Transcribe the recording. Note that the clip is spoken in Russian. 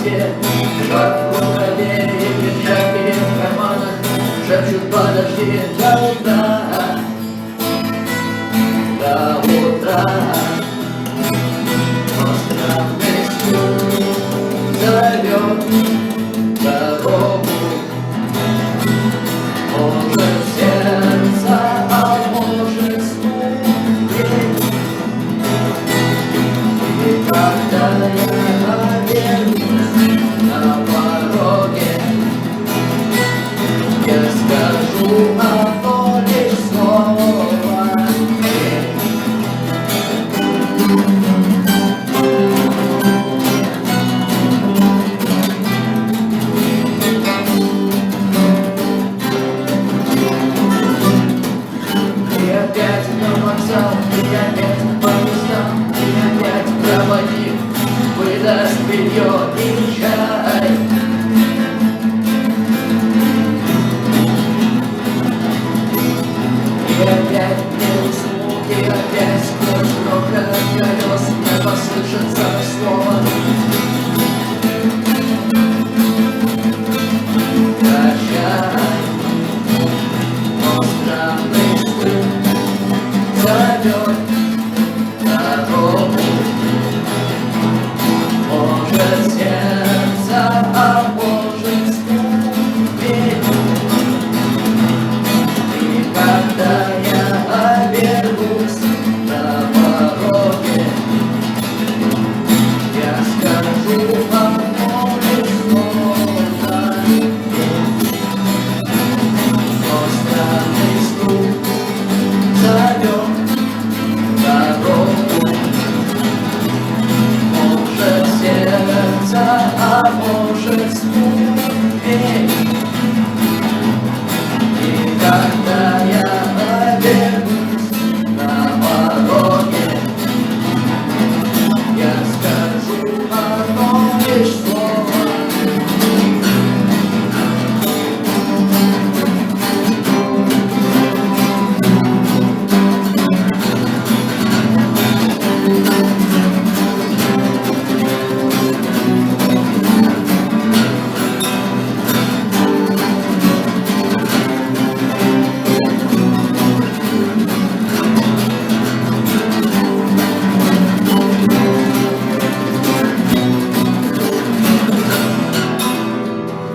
животе, жар в рукаве и перчатки в карманах шепчут подожди до утра, до утра. Но странный стук зовет дорогу, может сердце, а может ступень. И когда я обернусь на пороге, я скажу одно лишь слово «нет». И опять на вокзал, и опять по местам, и опять проводник выдаст белье и чай. И опять не усну, и опять сквозь грохот колес не послышится слово «прощай». Но странный стук зовет дорогу, может сердце, а может ступень. И когда я обернусь на пороге, я скажу одно лишь слово «нет». Но странный стук зовет дорогу, может сердце, а может